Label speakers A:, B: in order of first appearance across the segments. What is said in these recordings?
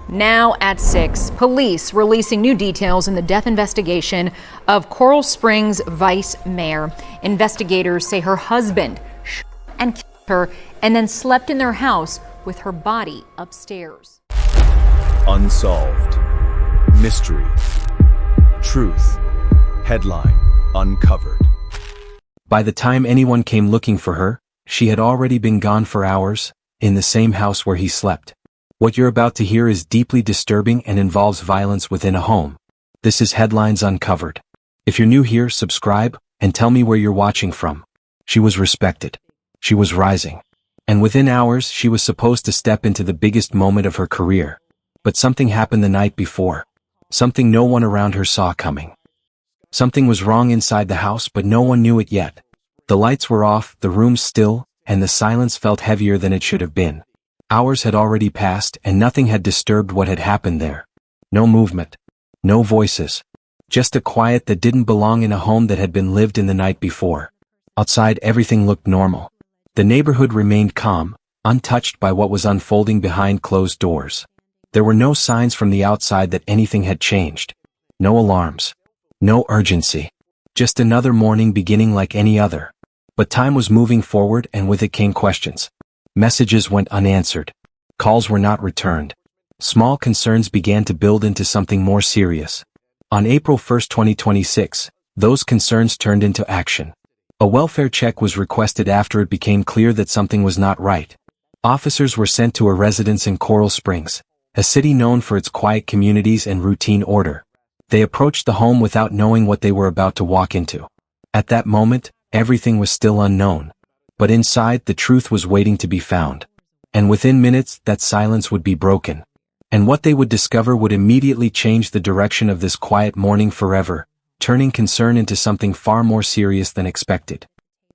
A: Now at 6, police releasing new details in the death investigation of Coral Springs Vice Mayor. Investigators say her husband shot and killed her and then slept in their house with her body upstairs.
B: Unsolved. Mystery. Truth. Headline uncovered.
C: By the time anyone came looking for her, she had already been gone for hours, in the same house where he slept. What you're about to hear is deeply disturbing and involves violence within a home. This is Headlines Uncovered. If you're new here, subscribe, and tell me where you're watching from. She was respected. She was rising. And within hours, she was supposed to step into the biggest moment of her career. But something happened the night before. Something no one around her saw coming. Something was wrong inside the house, but no one knew it yet. The lights were off, the room still, and the silence felt heavier than it should have been. Hours had already passed, and nothing had disturbed what had happened there. No movement. No voices. Just a quiet that didn't belong in a home that had been lived in the night before. Outside, everything looked normal. The neighborhood remained calm, untouched by what was unfolding behind closed doors. There were no signs from the outside that anything had changed. No alarms. No urgency. Just another morning beginning like any other. But time was moving forward, and with it came questions. Messages went unanswered. Calls were not returned. Small concerns began to build into something more serious. On April 1, 2026, those concerns turned into action. A welfare check was requested after it became clear that something was not right. Officers were sent to a residence in Coral Springs, a city known for its quiet communities and routine order. They approached the home without knowing what they were about to walk into. At that moment, everything was still unknown. But inside, the truth was waiting to be found. And within minutes, that silence would be broken. And what they would discover would immediately change the direction of this quiet morning forever, turning concern into something far more serious than expected.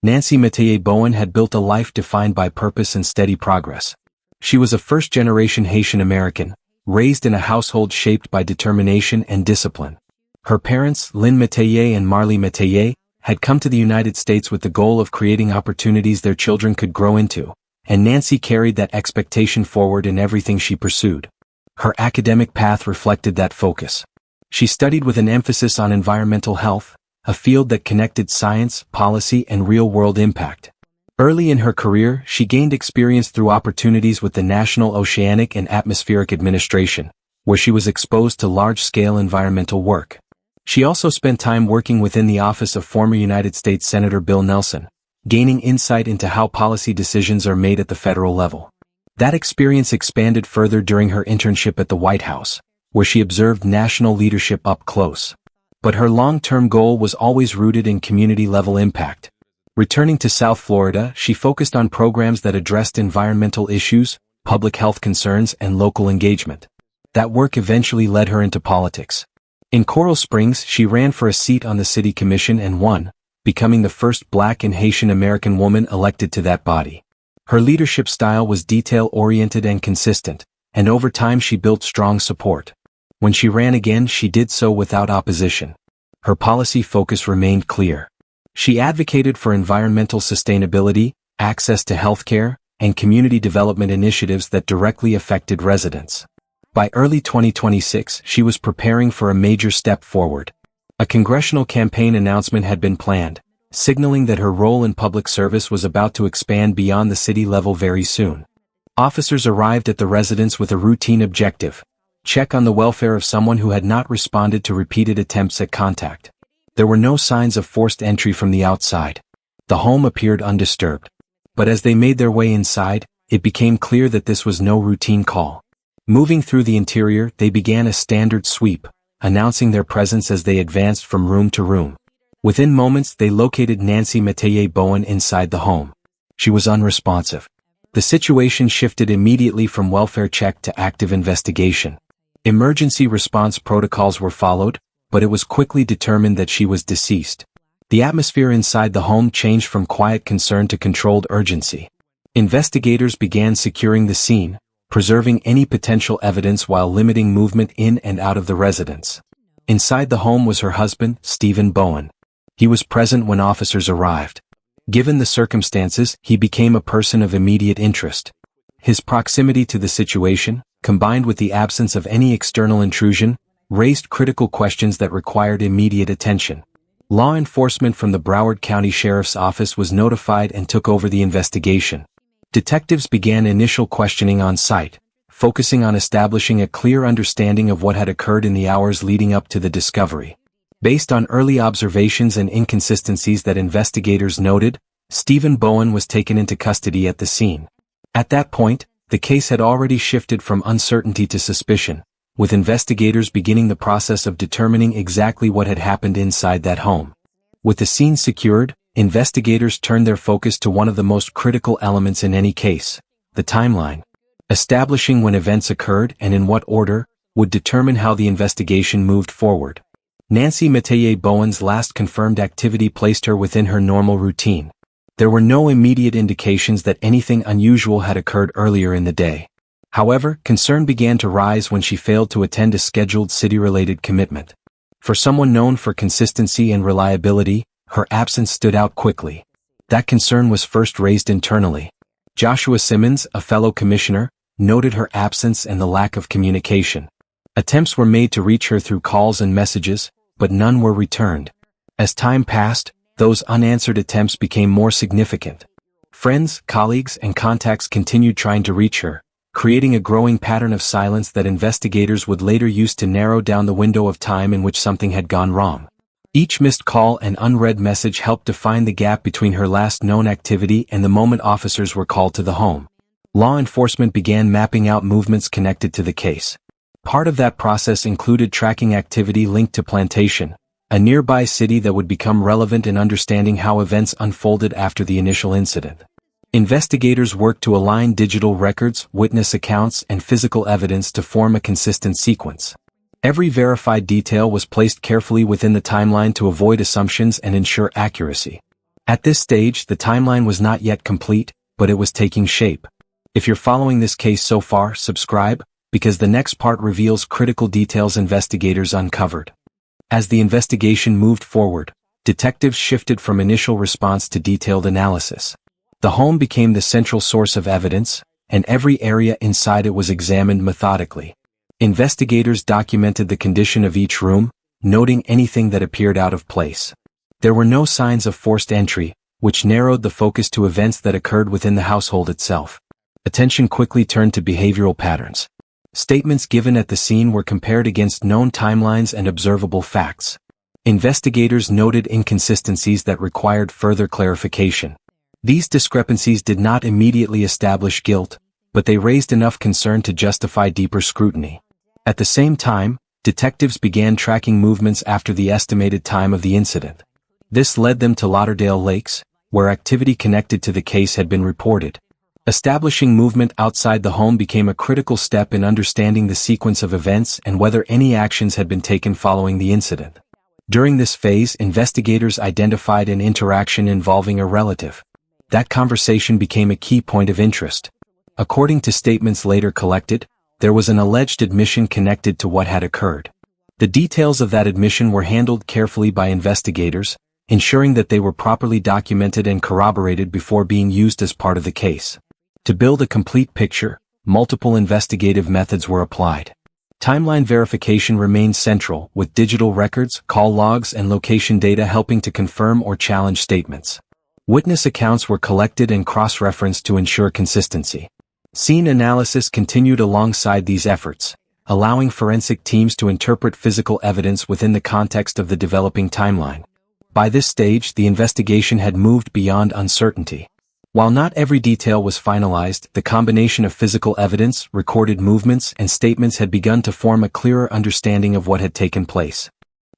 C: Nancy Metayer Bowen had built a life defined by purpose and steady progress. She was a first-generation Haitian American, raised in a household shaped by determination and discipline. Her parents, Lynn Metayer and Marley Metayer, had come to the United States with the goal of creating opportunities their children could grow into, and Nancy carried that expectation forward in everything she pursued. Her academic path reflected that focus. She studied with an emphasis on environmental health, a field that connected science, policy, and real-world impact. Early in her career, she gained experience through opportunities with the National Oceanic and Atmospheric Administration, where she was exposed to large-scale environmental work. She also spent time working within the office of former United States Senator Bill Nelson, gaining insight into how policy decisions are made at the federal level. That experience expanded further during her internship at the White House, where she observed national leadership up close. But her long-term goal was always rooted in community-level impact. Returning to South Florida, she focused on programs that addressed environmental issues, public health concerns, and local engagement. That work eventually led her into politics. In Coral Springs, she ran for a seat on the city commission and won, becoming the first Black and Haitian American woman elected to that body. Her leadership style was detail-oriented and consistent, and over time she built strong support. When she ran again, she did so without opposition. Her policy focus remained clear. She advocated for environmental sustainability, access to healthcare, and community development initiatives that directly affected residents. By early 2026, she was preparing for a major step forward. A congressional campaign announcement had been planned, signaling that her role in public service was about to expand beyond the city level very soon. Officers arrived at the residence with a routine objective: check on the welfare of someone who had not responded to repeated attempts at contact. There were no signs of forced entry from the outside. The home appeared undisturbed. But as they made their way inside, it became clear that this was no routine call. Moving through the interior, they began a standard sweep, announcing their presence as they advanced from room to room. Within moments, they located Nancy Metayer Bowen inside the home. She was unresponsive. The situation shifted immediately from welfare check to active investigation. Emergency response protocols were followed, but it was quickly determined that she was deceased. The atmosphere inside the home changed from quiet concern to controlled urgency. Investigators began securing the scene, preserving any potential evidence while limiting movement in and out of the residence. Inside the home was her husband, Steven Bowen. He was present when officers arrived. Given the circumstances, he became a person of immediate interest. His proximity to the situation, combined with the absence of any external intrusion, raised critical questions that required immediate attention. Law enforcement from the Broward County Sheriff's Office was notified and took over the investigation. Detectives began initial questioning on site, focusing on establishing a clear understanding of what had occurred in the hours leading up to the discovery. Based on early observations and inconsistencies that investigators noted, Steven Bowen was taken into custody at the scene. At that point, the case had already shifted from uncertainty to suspicion, with investigators beginning the process of determining exactly what had happened inside that home. With the scene secured, investigators turned their focus to one of the most critical elements in any case, the timeline. Establishing when events occurred and in what order would determine how the investigation moved forward. Nancy Metayer Bowen's last confirmed activity placed her within her normal routine. There were no immediate indications that anything unusual had occurred earlier in the day. However, concern began to rise when she failed to attend a scheduled city-related commitment. For someone known for consistency and reliability, her absence stood out quickly. That concern was first raised internally. Joshua Simmons, a fellow commissioner, noted her absence and the lack of communication. Attempts were made to reach her through calls and messages, but none were returned. As time passed, those unanswered attempts became more significant. Friends, colleagues, and contacts continued trying to reach her, creating a growing pattern of silence that investigators would later use to narrow down the window of time in which something had gone wrong. Each missed call and unread message helped define the gap between her last known activity and the moment officers were called to the home. Law enforcement began mapping out movements connected to the case. Part of that process included tracking activity linked to Plantation, a nearby city that would become relevant in understanding how events unfolded after the initial incident. Investigators worked to align digital records, witness accounts, and physical evidence to form a consistent sequence. Every verified detail was placed carefully within the timeline to avoid assumptions and ensure accuracy. At this stage, the timeline was not yet complete, but it was taking shape. If you're following this case so far, subscribe, because the next part reveals critical details investigators uncovered. As the investigation moved forward, detectives shifted from initial response to detailed analysis. The home became the central source of evidence, and every area inside it was examined methodically. Investigators documented the condition of each room, noting anything that appeared out of place. There were no signs of forced entry, which narrowed the focus to events that occurred within the household itself. Attention quickly turned to behavioral patterns. Statements given at the scene were compared against known timelines and observable facts. Investigators noted inconsistencies that required further clarification. These discrepancies did not immediately establish guilt, but they raised enough concern to justify deeper scrutiny. At the same time, detectives began tracking movements after the estimated time of the incident. This led them to Lauderdale Lakes, where activity connected to the case had been reported. Establishing movement outside the home became a critical step in understanding the sequence of events and whether any actions had been taken following the incident. During this phase, investigators identified an interaction involving a relative. That conversation became a key point of interest. According to statements later collected, there was an alleged admission connected to what had occurred. The details of that admission were handled carefully by investigators, ensuring that they were properly documented and corroborated before being used as part of the case. To build a complete picture, multiple investigative methods were applied. Timeline verification remained central, with digital records, call logs, and location data helping to confirm or challenge statements. Witness accounts were collected and cross-referenced to ensure consistency. Scene analysis continued alongside these efforts, allowing forensic teams to interpret physical evidence within the context of the developing timeline. By this stage, the investigation had moved beyond uncertainty. While not every detail was finalized, the combination of physical evidence, recorded movements, and statements had begun to form a clearer understanding of what had taken place.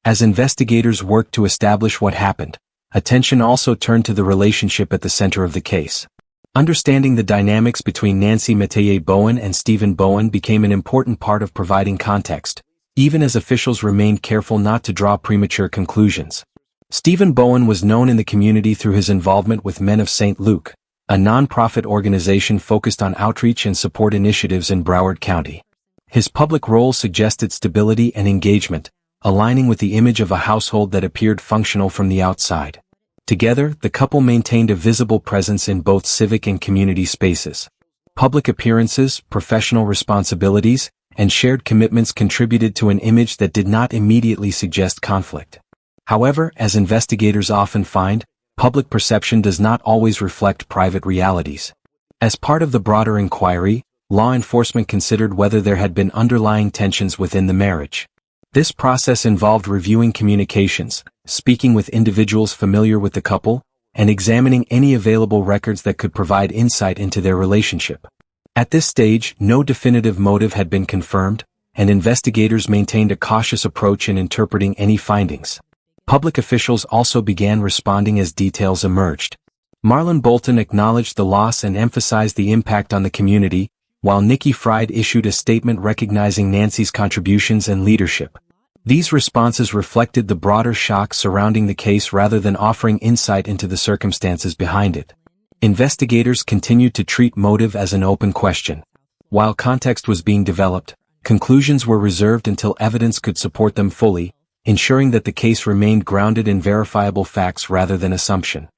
C: As investigators worked to establish what happened, attention also turned to the relationship at the center of the case. Understanding the dynamics between Nancy Metayer Bowen and Steven Bowen became an important part of providing context, even as officials remained careful not to draw premature conclusions. Steven Bowen was known in the community through his involvement with Men of St. Luke, a non-profit organization focused on outreach and support initiatives in Broward County. His public role suggested stability and engagement, aligning with the image of a household that appeared functional from the outside. Together, the couple maintained a visible presence in both civic and community spaces. Public appearances, professional responsibilities, and shared commitments contributed to an image that did not immediately suggest conflict. However, as investigators often find, public perception does not always reflect private realities. As part of the broader inquiry, law enforcement considered whether there had been underlying tensions within the marriage. This process involved reviewing communications, speaking with individuals familiar with the couple, and examining any available records that could provide insight into their relationship. At this stage, no definitive motive had been confirmed, and investigators maintained a cautious approach in interpreting any findings. Public officials also began responding as details emerged. Marlon Bolton acknowledged the loss and emphasized the impact on the community, while Nikki Fried issued a statement recognizing Nancy's contributions and leadership. These responses reflected the broader shock surrounding the case rather than offering insight into the circumstances behind it. Investigators continued to treat motive as an open question. While context was being developed, conclusions were reserved until evidence could support them fully, ensuring that the case remained grounded in verifiable facts rather than assumption.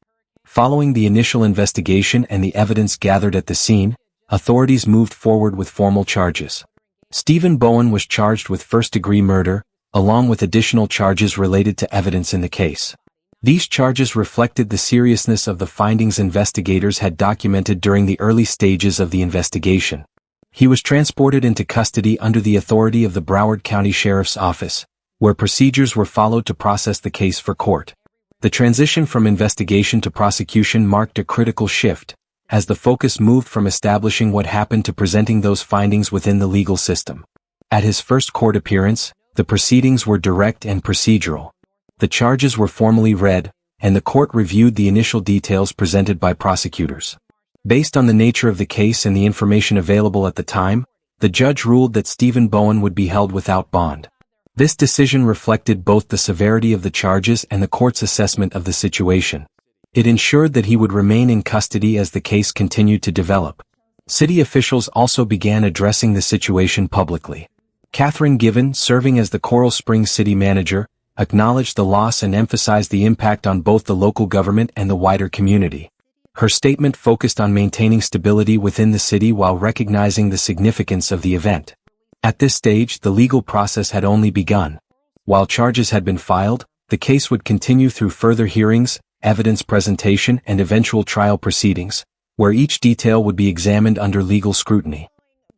C: Following the initial investigation and the evidence gathered at the scene, authorities moved forward with formal charges. Steven Bowen was charged with first-degree murder, along with additional charges related to evidence in the case. These charges reflected the seriousness of the findings investigators had documented during the early stages of the investigation. He was transported into custody under the authority of the Broward County Sheriff's Office, where procedures were followed to process the case for court. The transition from investigation to prosecution marked a critical shift, as the focus moved from establishing what happened to presenting those findings within the legal system. At his first court appearance, the proceedings were direct and procedural. The charges were formally read, and the court reviewed the initial details presented by prosecutors. Based on the nature of the case and the information available at the time, the judge ruled that Steven Bowen would be held without bond. This decision reflected both the severity of the charges and the court's assessment of the situation. It ensured that he would remain in custody as the case continued to develop. City officials also began addressing the situation publicly. Catherine Given, serving as the Coral Springs city manager, acknowledged the loss and emphasized the impact on both the local government and the wider community. Her statement focused on maintaining stability within the city while recognizing the significance of the event. At this stage, the legal process had only begun. While charges had been filed, the case would continue through further hearings, evidence presentation, and eventual trial proceedings, where each detail would be examined under legal scrutiny.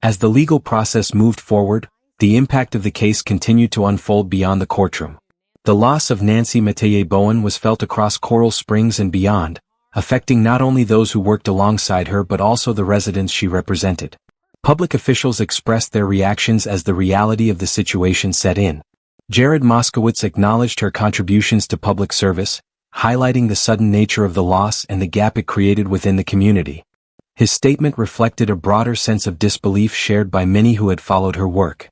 C: As the legal process moved forward, the impact of the case continued to unfold beyond the courtroom. The loss of Nancy Metayer Bowen was felt across Coral Springs and beyond, affecting not only those who worked alongside her but also the residents she represented. Public officials expressed their reactions as the reality of the situation set in. Jared Moskowitz acknowledged her contributions to public service, highlighting the sudden nature of the loss and the gap it created within the community. His statement reflected a broader sense of disbelief shared by many who had followed her work.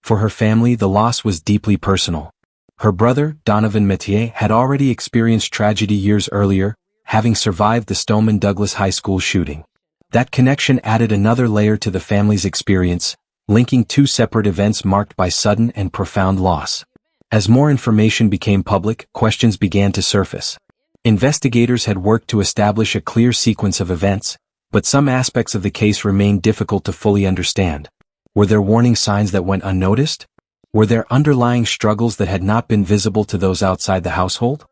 C: For her family, the loss was deeply personal. Her brother, Donovan Metayer, had already experienced tragedy years earlier, having survived the Stoneman Douglas High School shooting. That connection added another layer to the family's experience, linking two separate events marked by sudden and profound loss. As more information became public, questions began to surface. Investigators had worked to establish a clear sequence of events, but some aspects of the case remained difficult to fully understand. Were there warning signs that went unnoticed? Were there underlying struggles that had not been visible to those outside the household?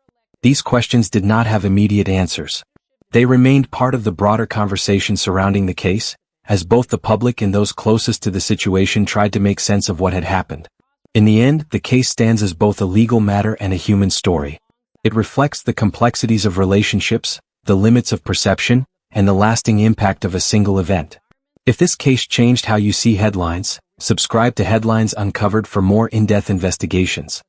C: These questions did not have immediate answers. They remained part of the broader conversation surrounding the case, as both the public and those closest to the situation tried to make sense of what had happened. In the end, the case stands as both a legal matter and a human story. It reflects the complexities of relationships, the limits of perception, and the lasting impact of a single event. If this case changed how you see headlines, subscribe to Headlines Uncovered for more in-depth investigations.